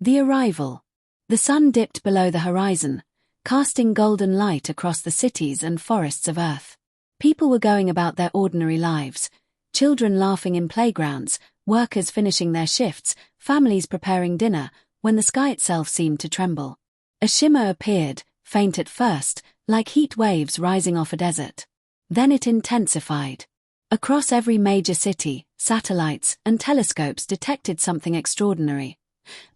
The arrival. The sun dipped below the horizon, casting golden light across the cities and forests of Earth. People were going about their ordinary lives, children laughing in playgrounds, workers finishing their shifts, families preparing dinner, when the sky itself seemed to tremble. A shimmer appeared, faint at first, like heat waves rising off a desert. Then it intensified. Across every major city, satellites and telescopes detected something extraordinary.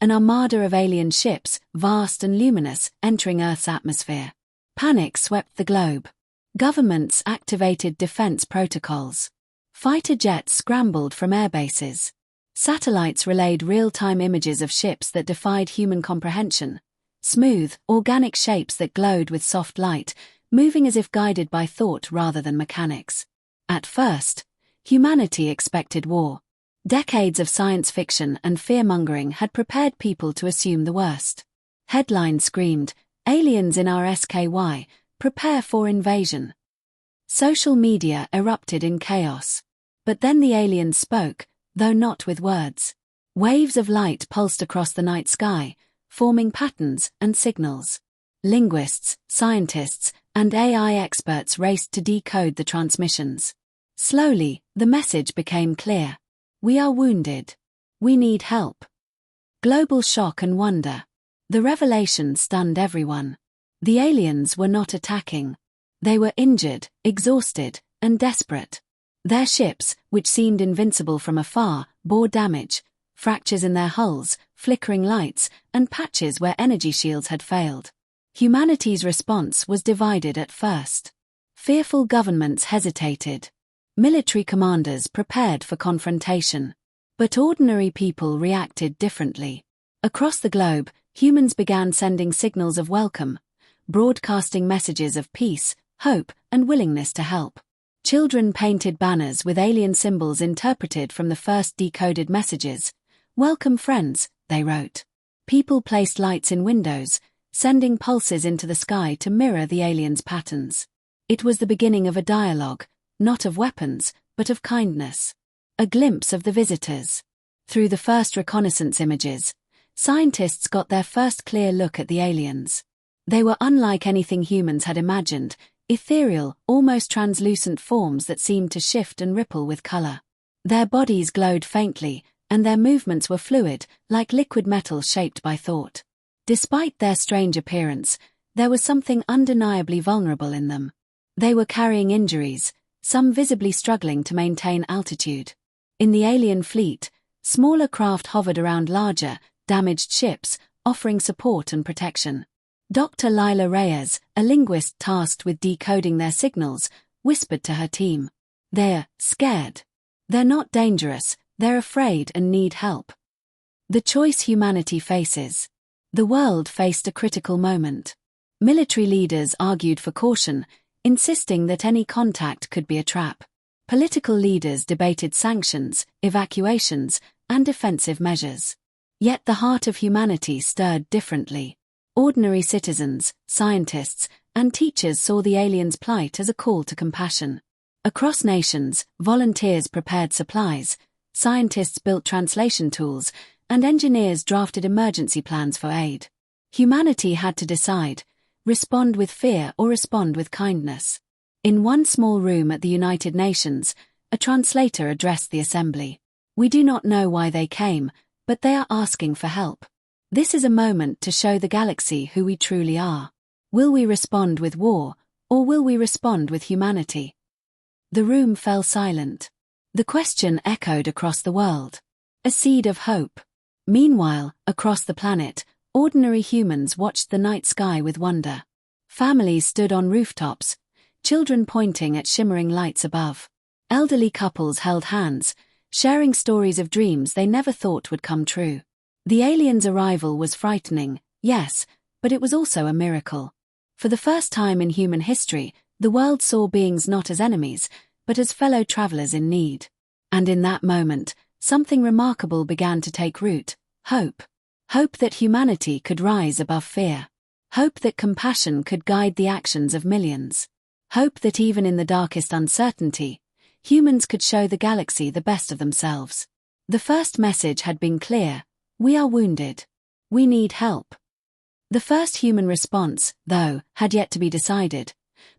An armada of alien ships, vast and luminous, entering Earth's atmosphere. Panic swept the globe. Governments activated defense protocols. Fighter jets scrambled from airbases. Satellites relayed real-time images of ships that defied human comprehension. Smooth, organic shapes that glowed with soft light, moving as if guided by thought rather than mechanics. At first, humanity expected war. Decades of science fiction and fear-mongering had prepared people to assume the worst. Headlines screamed, "Aliens in our SKY, prepare for invasion." Social media erupted in chaos. But then the aliens spoke, though not with words. Waves of light pulsed across the night sky, forming patterns and signals. Linguists, scientists, and AI experts raced to decode the transmissions. Slowly, the message became clear. We are wounded. We need help. Global shock and wonder. The revelation stunned everyone. The aliens were not attacking. They were injured, exhausted, and desperate. Their ships, which seemed invincible from afar, bore damage, fractures in their hulls, flickering lights, and patches where energy shields had failed. Humanity's response was divided at first. Fearful governments hesitated. Military commanders prepared for confrontation. But ordinary people reacted differently. Across the globe, humans began sending signals of welcome, broadcasting messages of peace, hope, and willingness to help. Children painted banners with alien symbols interpreted from the first decoded messages. "Welcome friends," they wrote. People placed lights in windows, sending pulses into the sky to mirror the aliens' patterns. It was the beginning of a dialogue, not of weapons, but of kindness. A glimpse of the visitors. Through the first reconnaissance images, scientists got their first clear look at the aliens. They were unlike anything humans had imagined, ethereal, almost translucent forms that seemed to shift and ripple with color. Their bodies glowed faintly, and their movements were fluid, like liquid metal shaped by thought. Despite their strange appearance, there was something undeniably vulnerable in them. They were carrying injuries, some visibly struggling to maintain altitude. In the alien fleet, smaller craft hovered around larger, damaged ships, offering support and protection. Dr. Lila Reyes, a linguist tasked with decoding their signals, whispered to her team. "They're scared. They're not dangerous, they're afraid and need help." The choice humanity faces. The world faced a critical moment. Military leaders argued for caution, insisting that any contact could be a trap. Political leaders debated sanctions, evacuations, and defensive measures. Yet the heart of humanity stirred differently. Ordinary citizens, scientists, and teachers saw the aliens' plight as a call to compassion. Across nations, volunteers prepared supplies, scientists built translation tools, and engineers drafted emergency plans for aid. Humanity had to decide, respond with fear or respond with kindness. In one small room at the United Nations, a translator addressed the assembly. "We do not know why they came, but they are asking for help. This is a moment to show the galaxy who we truly are. Will we respond with war, or will we respond with humanity?" The room fell silent. The question echoed across the world. A seed of hope. Meanwhile, across the planet, ordinary humans watched the night sky with wonder. Families stood on rooftops, children pointing at shimmering lights above. Elderly couples held hands, sharing stories of dreams they never thought would come true. The aliens' arrival was frightening, yes, but it was also a miracle. For the first time in human history, the world saw beings not as enemies, but as fellow travelers in need. And in that moment, something remarkable began to take root: hope. Hope that humanity could rise above fear. Hope that compassion could guide the actions of millions. Hope that even in the darkest uncertainty, humans could show the galaxy the best of themselves. The first message had been clear: we are wounded. We need help. The first human response, though, had yet to be decided,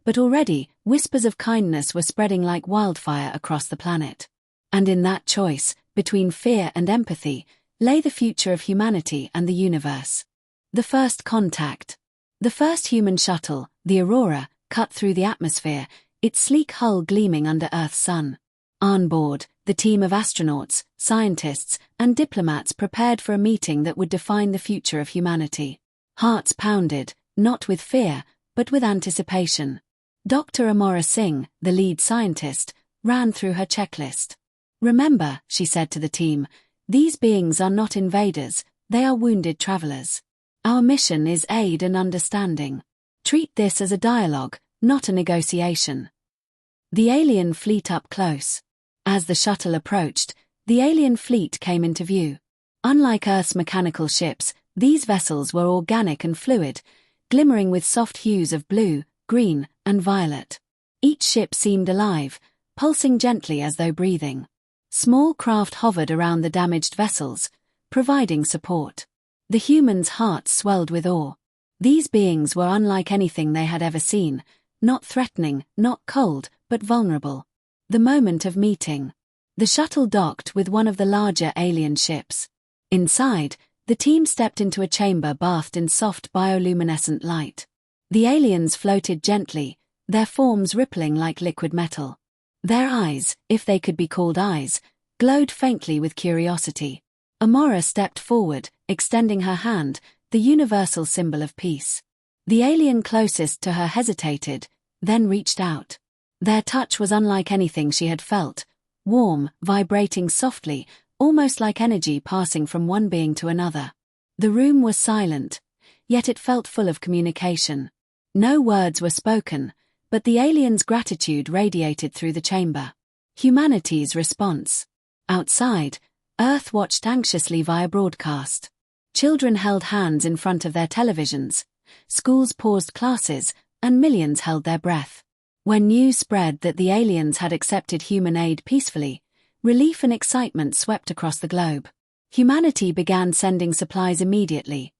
but already whispers of kindness were spreading like wildfire across the planet. And in that choice, between fear and empathy, lay the future of humanity and the universe. The first contact. The first human shuttle, the Aurora, cut through the atmosphere, its sleek hull gleaming under Earth's sun. On board, the team of astronauts, scientists, and diplomats prepared for a meeting that would define the future of humanity. Hearts pounded, not with fear, but with anticipation. Dr. Amora Singh, the lead scientist, ran through her checklist. "Remember," she said to the team, "these beings are not invaders, they are wounded travelers. Our mission is aid and understanding. Treat this as a dialogue, not a negotiation." The alien fleet up close. As the shuttle approached, the alien fleet came into view. Unlike Earth's mechanical ships, these vessels were organic and fluid, glimmering with soft hues of blue, green, and violet. Each ship seemed alive, pulsing gently as though breathing. Small craft hovered around the damaged vessels, providing support. The humans' hearts swelled with awe. These beings were unlike anything they had ever seen, not threatening, not cold, but vulnerable. The moment of meeting. The shuttle docked with one of the larger alien ships. Inside, the team stepped into a chamber bathed in soft bioluminescent light. The aliens floated gently, their forms rippling like liquid metal. Their eyes, if they could be called eyes, glowed faintly with curiosity. Amora stepped forward, extending her hand, the universal symbol of peace. The alien closest to her hesitated, then reached out. Their touch was unlike anything she had felt, warm, vibrating softly, almost like energy passing from one being to another. The room was silent, yet it felt full of communication. No words were spoken, but the aliens' gratitude radiated through the chamber. Humanity's response. Outside, Earth watched anxiously via broadcast. Children held hands in front of their televisions, schools paused classes, and millions held their breath. When news spread that the aliens had accepted human aid peacefully, relief and excitement swept across the globe. Humanity began sending supplies immediately: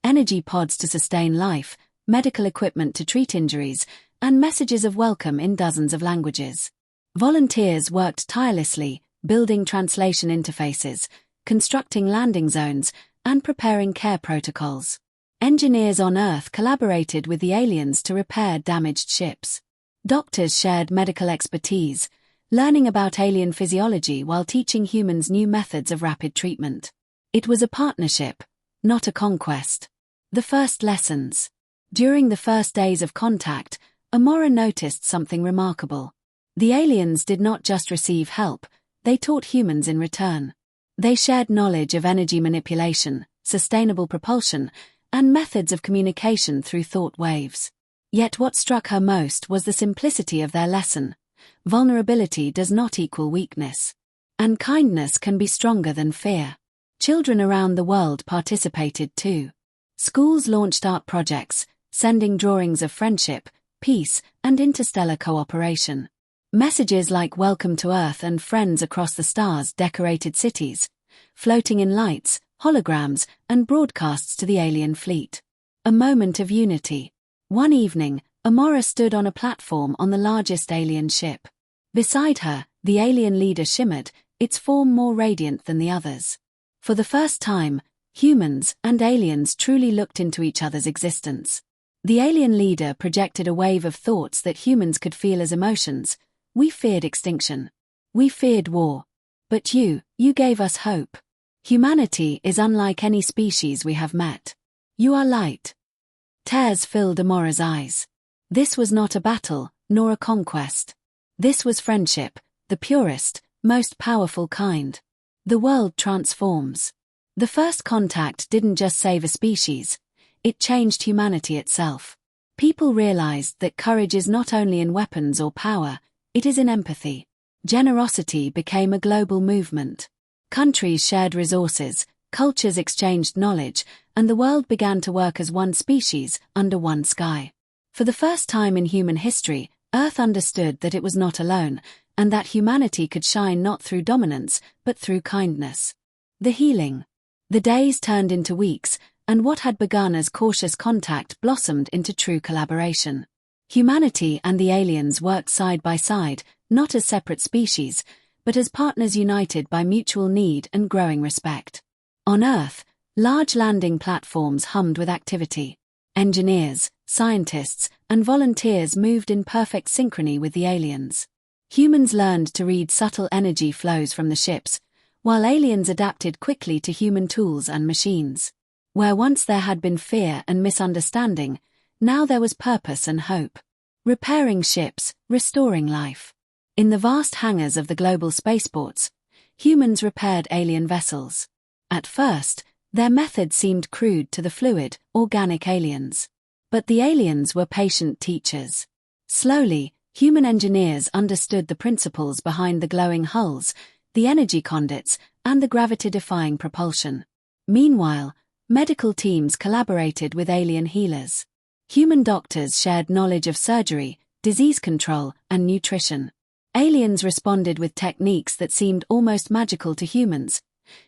energy pods to sustain life, medical equipment to treat injuries, and messages of welcome in dozens of languages. Volunteers worked tirelessly, building translation interfaces, constructing landing zones, and preparing care protocols. Engineers on Earth collaborated with the aliens to repair damaged ships. Doctors shared medical expertise, learning about alien physiology while teaching humans new methods of rapid treatment. It was a partnership, not a conquest. The first lessons. During the first days of contact, Amora noticed something remarkable. The aliens did not just receive help, they taught humans in return. They shared knowledge of energy manipulation, sustainable propulsion, and methods of communication through thought waves. Yet what struck her most was the simplicity of their lesson. Vulnerability does not equal weakness. And kindness can be stronger than fear. Children around the world participated too. Schools launched art projects, sending drawings of friendship, peace, and interstellar cooperation. Messages like "Welcome to Earth" and "Friends across the stars" decorated cities, floating in lights, holograms, and broadcasts to the alien fleet. A moment of unity. One evening, Amora stood on a platform on the largest alien ship. Beside her, the alien leader shimmered, its form more radiant than the others. For the first time, humans and aliens truly looked into each other's existence. The alien leader projected a wave of thoughts that humans could feel as emotions. We feared extinction. We feared war. But you gave us hope. Humanity is unlike any species we have met. You are light. Tears filled Amora's eyes. This was not a battle, nor a conquest. This was friendship, the purest, most powerful kind. The world transforms. The first contact didn't just save a species, it changed humanity itself. People realized that courage is not only in weapons or power, it is in empathy. Generosity became a global movement. Countries shared resources, cultures exchanged knowledge, and the world began to work as one species, under one sky. For the first time in human history, Earth understood that it was not alone, and that humanity could shine not through dominance, but through kindness. The healing. The days turned into weeks, and what had begun as cautious contact blossomed into true collaboration. Humanity and the aliens worked side by side, not as separate species, but as partners united by mutual need and growing respect. On Earth, large landing platforms hummed with activity. Engineers, scientists, and volunteers moved in perfect synchrony with the aliens. Humans learned to read subtle energy flows from the ships, while aliens adapted quickly to human tools and machines. Where once there had been fear and misunderstanding, now there was purpose and hope. Repairing ships, restoring life. In the vast hangars of the global spaceports, humans repaired alien vessels. At first, their method seemed crude to the fluid, organic aliens. But the aliens were patient teachers. Slowly, human engineers understood the principles behind the glowing hulls, the energy conduits, and the gravity-defying propulsion. Meanwhile, medical teams collaborated with alien healers. Human doctors shared knowledge of surgery, disease control, and nutrition. Aliens responded with techniques that seemed almost magical to humans,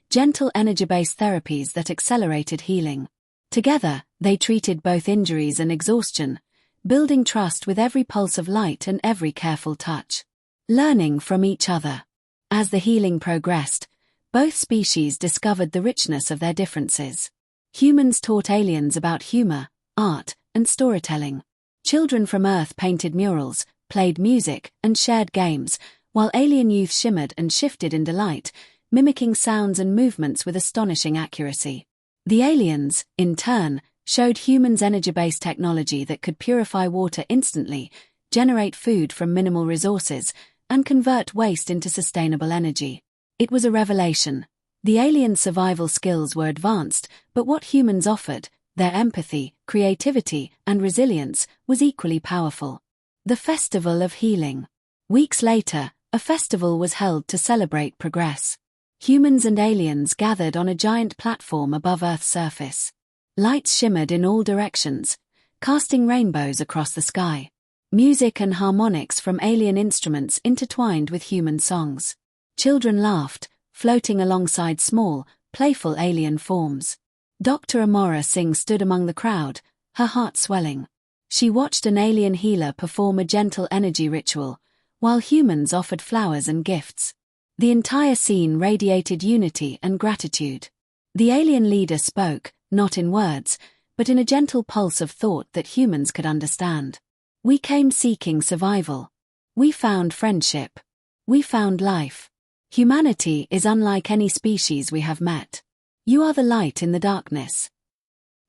gentle energy-based therapies that accelerated healing. Together, they treated both injuries and exhaustion, building trust with every pulse of light and every careful touch. Learning from each other. As the healing progressed, both species discovered the richness of their differences. Humans taught aliens about humor, art, and storytelling. Children from Earth painted murals, played music, and shared games, while alien youth shimmered and shifted in delight, mimicking sounds and movements with astonishing accuracy. The aliens, in turn, showed humans energy-based technology that could purify water instantly, generate food from minimal resources, and convert waste into sustainable energy. It was a revelation. The alien survival skills were advanced, but what humans offered, their empathy, creativity, and resilience, was equally powerful. The Festival of Healing. Weeks later, a festival was held to celebrate progress. Humans and aliens gathered on a giant platform above Earth's surface. Lights shimmered in all directions, casting rainbows across the sky. Music and harmonics from alien instruments intertwined with human songs. Children laughed, floating alongside small, playful alien forms. Dr. Amora Singh stood among the crowd, her heart swelling. She watched an alien healer perform a gentle energy ritual, while humans offered flowers and gifts. The entire scene radiated unity and gratitude. The alien leader spoke, not in words, but in a gentle pulse of thought that humans could understand. We came seeking survival. We found friendship. We found life. Humanity is unlike any species we have met. You are the light in the darkness.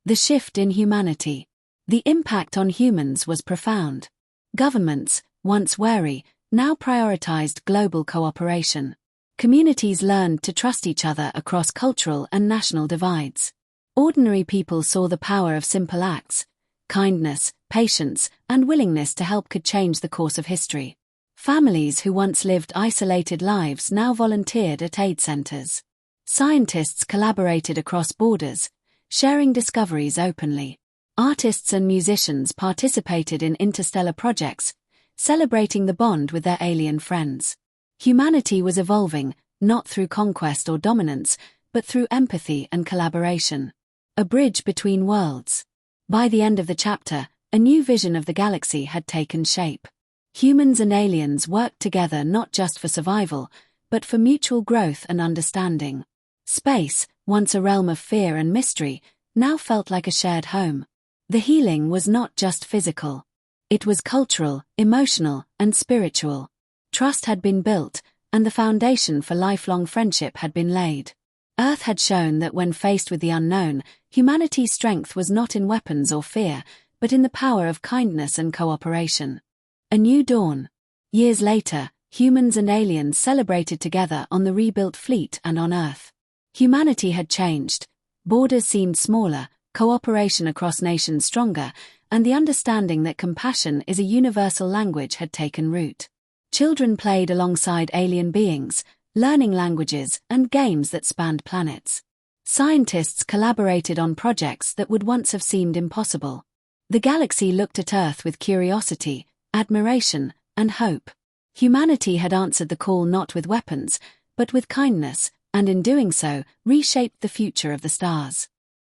The shift in humanity. The impact on humans was profound. Governments, once wary, now prioritized global cooperation. Communities learned to trust each other across cultural and national divides. Ordinary people saw the power of simple acts. Kindness, patience, and willingness to help could change the course of history. Families who once lived isolated lives now volunteered at aid centers. Scientists collaborated across borders, sharing discoveries openly. Artists and musicians participated in interstellar projects, celebrating the bond with their alien friends. Humanity was evolving, not through conquest or dominance, but through empathy and collaboration. A bridge between worlds. By the end of the chapter, a new vision of the galaxy had taken shape. Humans and aliens worked together not just for survival, but for mutual growth and understanding. Space, once a realm of fear and mystery, now felt like a shared home. The healing was not just physical. It was cultural, emotional, and spiritual. Trust had been built, and the foundation for lifelong friendship had been laid. Earth had shown that when faced with the unknown, humanity's strength was not in weapons or fear, but in the power of kindness and cooperation. A new dawn. Years later, humans and aliens celebrated together on the rebuilt fleet and on Earth. Humanity had changed. Borders seemed smaller, cooperation across nations stronger, and the understanding that compassion is a universal language had taken root. Children played alongside alien beings, learning languages and games that spanned planets. Scientists collaborated on projects that would once have seemed impossible. The galaxy looked at Earth with curiosity, admiration, and hope. Humanity had answered the call not with weapons, but with kindness, and in doing so, reshaped the future of the stars.